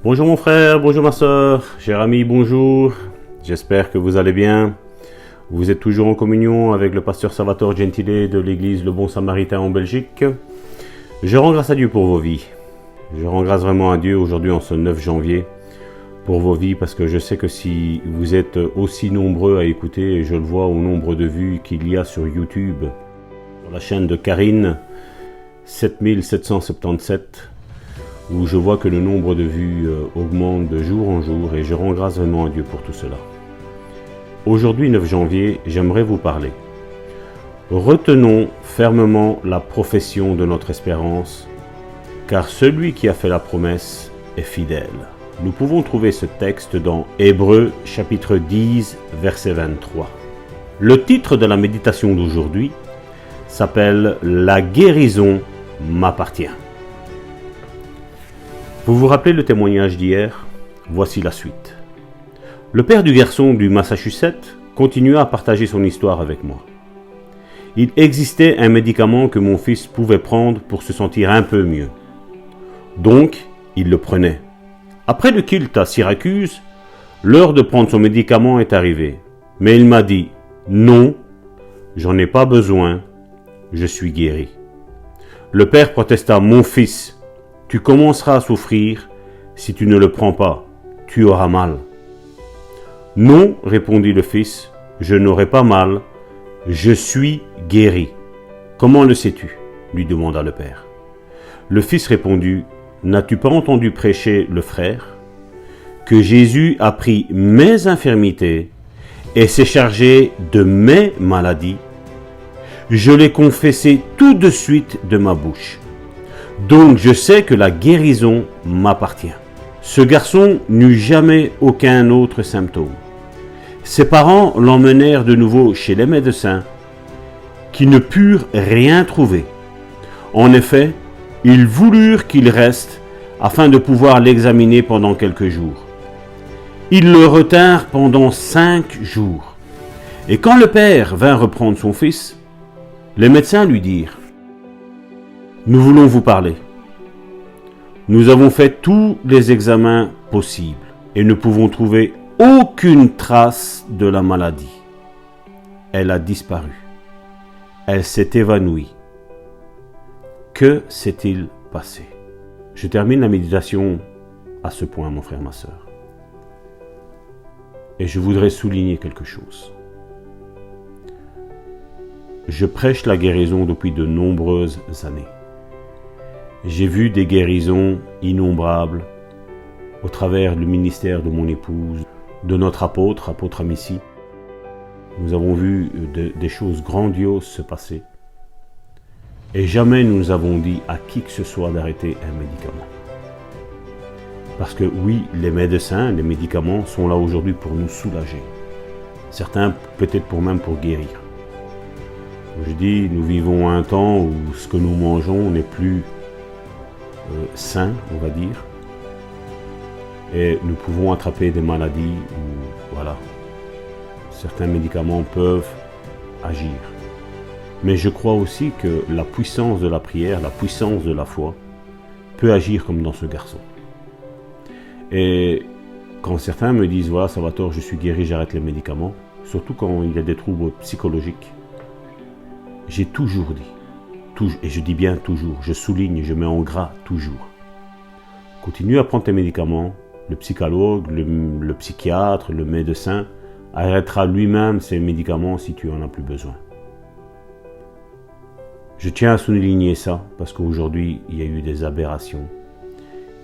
Bonjour mon frère, bonjour ma soeur, cher ami, bonjour. J'espère que vous allez bien. Vous êtes toujours en communion avec le pasteur Salvatore Gentile de l'église Le Bon Samaritain en Belgique. Je rends grâce à Dieu pour vos vies. Je rends grâce vraiment à Dieu aujourd'hui en ce 9 janvier pour vos vies parce que je sais que si vous êtes aussi nombreux à écouter, et je le vois au nombre de vues qu'il y a sur YouTube, sur la chaîne de Karine, 7777, où je vois que le nombre de vues augmente de jour en jour et je rends grâce vraiment à Dieu pour tout cela. Aujourd'hui, 9 janvier, j'aimerais vous parler. Retenons fermement la profession de notre espérance, car celui qui a fait la promesse est fidèle. Nous pouvons trouver ce texte dans Hébreux chapitre 10, verset 23. Le titre de la méditation d'aujourd'hui s'appelle « La guérison m'appartient ». Vous vous rappelez le témoignage d'hier? Voici la suite. Le père du garçon du Massachusetts continua à partager son histoire avec moi. Il existait un médicament que mon fils pouvait prendre pour se sentir un peu mieux. Donc, il le prenait. Après le culte à Syracuse, l'heure de prendre son médicament est arrivée. Mais il m'a dit « Non, j'en ai pas besoin, je suis guéri. » Le père protesta « Mon fils, tu commenceras à souffrir, si tu ne le prends pas, tu auras mal. » « Non, répondit le fils, je n'aurai pas mal, je suis guéri. »« Comment le sais-tu » lui demanda le père. Le fils répondit, « N'as-tu pas entendu prêcher le frère, que Jésus a pris mes infirmités et s'est chargé de mes maladies? Je l'ai confessé tout de suite de ma bouche. Donc je sais que la guérison m'appartient. » Ce garçon n'eut jamais aucun autre symptôme. Ses parents l'emmenèrent de nouveau chez les médecins, qui ne purent rien trouver. En effet, ils voulurent qu'il reste afin de pouvoir l'examiner pendant quelques jours. Ils le retinrent pendant 5 jours. Et quand le père vint reprendre son fils, les médecins lui dirent « Nous voulons vous parler. Nous avons fait tous les examens possibles et ne pouvons trouver aucune trace de la maladie. Elle a disparu. Elle s'est évanouie. Que s'est-il passé? » Je termine la méditation à ce point, mon frère, ma soeur. Et je voudrais souligner quelque chose. Je prêche la guérison depuis de nombreuses années. J'ai vu des guérisons innombrables au travers du ministère de mon épouse, de notre apôtre Amici. Nous avons vu des choses grandioses se passer. Et jamais nous avons dit à qui que ce soit d'arrêter un médicament. Parce que oui, les médecins, les médicaments sont là aujourd'hui pour nous soulager. Certains peut-être même pour guérir. Je dis, nous vivons un temps où ce que nous mangeons n'est plus sain, on va dire, et nous pouvons attraper des maladies où, voilà, certains médicaments peuvent agir. Mais je crois aussi que la puissance de la prière, la puissance de la foi, peut agir comme dans ce garçon. Et quand certains me disent, voilà, Salvatore, je suis guéri, j'arrête les médicaments, surtout quand il y a des troubles psychologiques, j'ai toujours dit, et je dis bien toujours, je souligne, je mets en gras toujours. Continue à prendre tes médicaments, le psychologue, le psychiatre, le médecin arrêtera lui-même ses médicaments si tu en as plus besoin. Je tiens à souligner ça parce qu'aujourd'hui il y a eu des aberrations.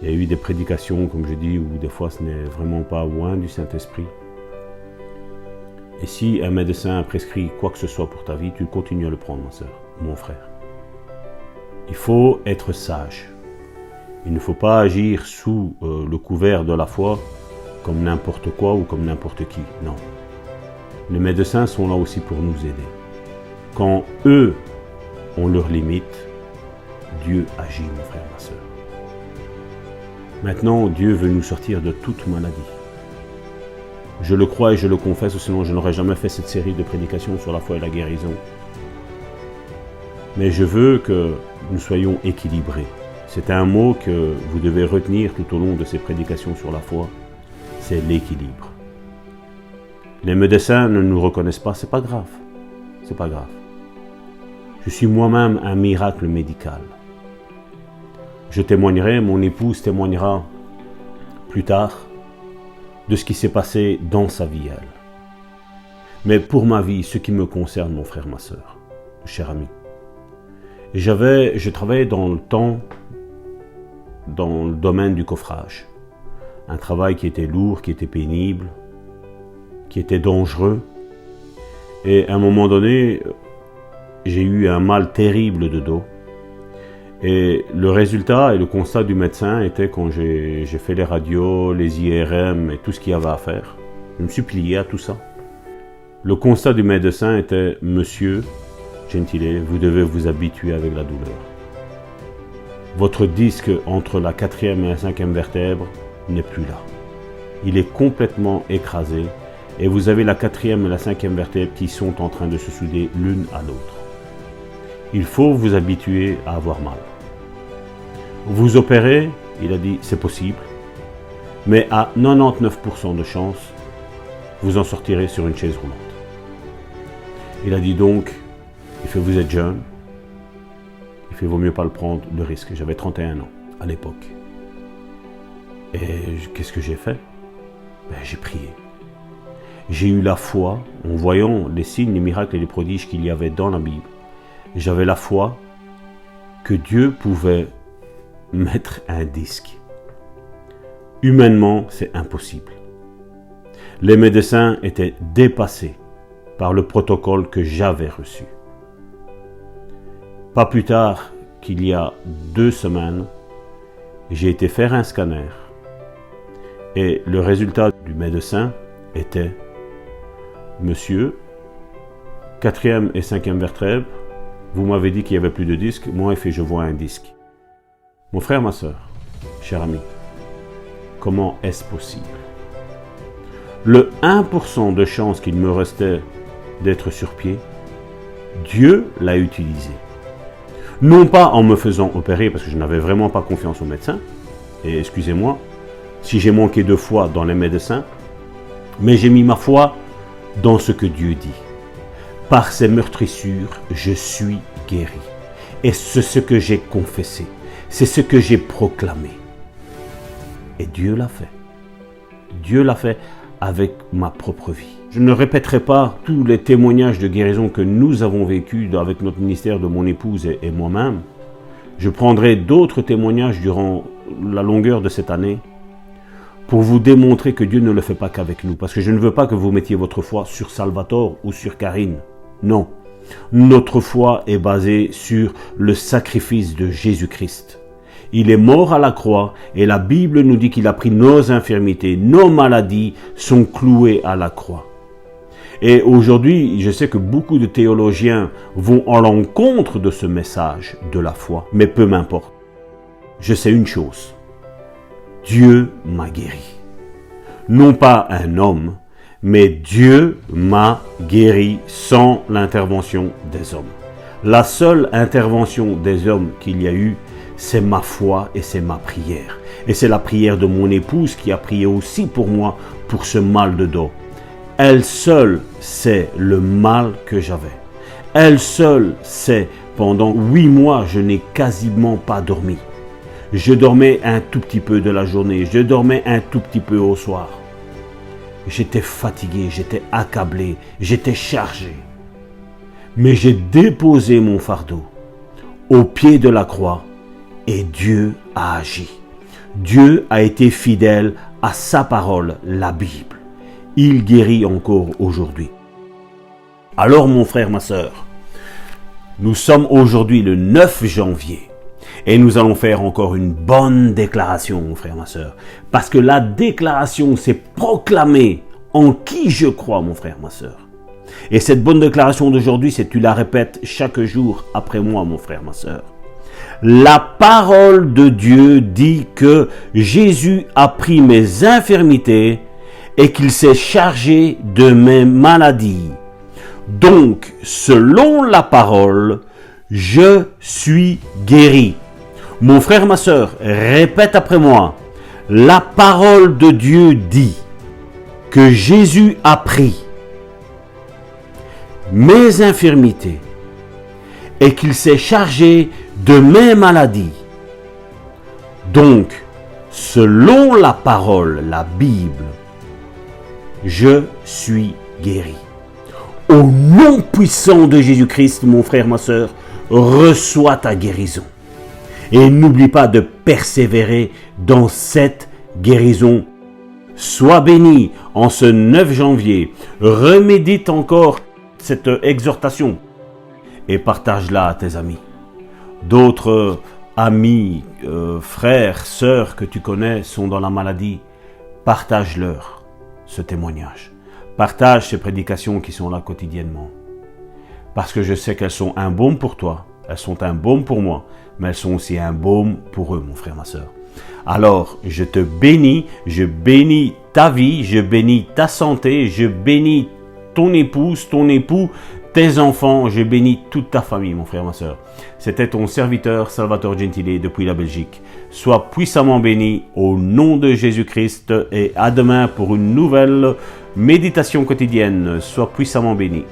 Il y a eu des prédications, comme je dis, où des fois ce n'est vraiment pas loin du Saint-Esprit. Et si un médecin a prescrit quoi que ce soit pour ta vie, tu continues à le prendre, ma soeur, mon frère. Il faut être sage. Il ne faut pas agir sous le couvert de la foi comme n'importe quoi ou comme n'importe qui. Non. Les médecins sont là aussi pour nous aider. Quand eux ont leurs limites, Dieu agit, mon frère, ma soeur. Maintenant, Dieu veut nous sortir de toute maladie. Je le crois et je le confesse, sinon je n'aurais jamais fait cette série de prédications sur la foi et la guérison. Mais je veux que nous soyons équilibrés. C'est un mot que vous devez retenir tout au long de ces prédications sur la foi, c'est l'équilibre. Les médecins ne nous reconnaissent pas, c'est pas grave, c'est pas grave. Je suis moi-même un miracle médical. Je témoignerai, mon épouse témoignera plus tard de ce qui s'est passé dans sa vie, elle. Mais pour ma vie, ce qui me concerne, mon frère, ma sœur, cher ami, je travaillais dans le domaine du coffrage. Un travail qui était lourd, qui était pénible, qui était dangereux. Et à un moment donné, j'ai eu un mal terrible de dos. Et le résultat et le constat du médecin était quand j'ai fait les radios, les IRM et tout ce qu'il y avait à faire. Je me suis plié à tout ça. Le constat du médecin était « Monsieur Gentile, vous devez vous habituer avec la douleur. Votre disque entre la 4e et la 5e vertèbre n'est plus là. Il est complètement écrasé et vous avez la 4e et la 5e vertèbre qui sont en train de se souder l'une à l'autre. Il faut vous habituer à avoir mal. Vous opérez, il a dit, c'est possible, mais à 99% de chance, vous en sortirez sur une chaise roulante. Il a dit donc, il fait vous êtes jeune, il fait vaut mieux pas le prendre de risque. J'avais 31 ans à l'époque. Et qu'est-ce que j'ai fait? J'ai prié. J'ai eu la foi en voyant les signes, les miracles et les prodiges qu'il y avait dans la Bible. J'avais la foi que Dieu pouvait mettre un disque. Humainement, c'est impossible. Les médecins étaient dépassés par le protocole que j'avais reçu. Pas plus tard qu'il y a 2 semaines, j'ai été faire un scanner et le résultat du médecin était « Monsieur, 4e et 5e vertèbre, vous m'avez dit qu'il n'y avait plus de disque, moi, je vois un disque. » Mon frère, ma sœur, cher ami, comment est-ce possible? Le 1% de chance qu'il me restait d'être sur pied, Dieu l'a utilisé. Non pas en me faisant opérer, parce que je n'avais vraiment pas confiance aux médecins, et excusez-moi, si j'ai manqué de foi dans les médecins, mais j'ai mis ma foi dans ce que Dieu dit. Par ses meurtrissures, je suis guéri. Et c'est ce que j'ai confessé, c'est ce que j'ai proclamé. Et Dieu l'a fait. Dieu l'a fait avec ma propre vie. Je ne répéterai pas tous les témoignages de guérison que nous avons vécus avec notre ministère de mon épouse et moi-même. Je prendrai d'autres témoignages durant la longueur de cette année pour vous démontrer que Dieu ne le fait pas qu'avec nous. Parce que je ne veux pas que vous mettiez votre foi sur Salvatore ou sur Karine. Non. Notre foi est basée sur le sacrifice de Jésus-Christ. Il est mort à la croix et la Bible nous dit qu'il a pris nos infirmités, nos maladies sont clouées à la croix. Et aujourd'hui, je sais que beaucoup de théologiens vont à l'encontre de ce message de la foi, mais peu m'importe. Je sais une chose, Dieu m'a guéri. Non pas un homme, mais Dieu m'a guéri sans l'intervention des hommes. La seule intervention des hommes qu'il y a eu, c'est ma foi et c'est ma prière. Et c'est la prière de mon épouse qui a prié aussi pour moi pour ce mal de dos. Elle seule sait le mal que j'avais. Elle seule sait, pendant 8 mois, je n'ai quasiment pas dormi. Je dormais un tout petit peu de la journée, je dormais un tout petit peu au soir. J'étais fatigué, j'étais accablé, j'étais chargé. Mais j'ai déposé mon fardeau au pied de la croix et Dieu a agi. Dieu a été fidèle à sa parole, la Bible. Il guérit encore aujourd'hui. Alors mon frère, ma sœur, nous sommes aujourd'hui le 9 janvier et nous allons faire encore une bonne déclaration, mon frère, ma sœur. Parce que la déclaration, c'est proclamer en qui je crois, mon frère, ma sœur. Et cette bonne déclaration d'aujourd'hui, c'est tu la répètes chaque jour après moi, mon frère, ma sœur. La parole de Dieu dit que Jésus a pris mes infirmités et qu'il s'est chargé de mes maladies. Donc, selon la parole, je suis guéri. Mon frère, ma sœur, répète après moi. La parole de Dieu dit que Jésus a pris mes infirmités et qu'il s'est chargé de mes maladies. Donc, selon la parole, la Bible, je suis guéri. Au nom puissant de Jésus-Christ, mon frère, ma sœur, reçois ta guérison. Et n'oublie pas de persévérer dans cette guérison. Sois béni en ce 9 janvier. Remédite encore cette exhortation et partage-la à tes amis. D'autres amis, frères, sœurs que tu connais sont dans la maladie. Partage-leur ce témoignage. Partage ces prédications qui sont là quotidiennement. Parce que je sais qu'elles sont un baume pour toi, elles sont un baume pour moi, mais elles sont aussi un baume pour eux, mon frère, ma sœur. Alors, je te bénis, je bénis ta vie, je bénis ta santé, je bénis ton épouse, ton époux, tes enfants, je bénis toute ta famille, mon frère, ma sœur. C'était ton serviteur Salvatore Gentile depuis la Belgique. Sois puissamment béni au nom de Jésus-Christ et à demain pour une nouvelle méditation quotidienne. Sois puissamment béni.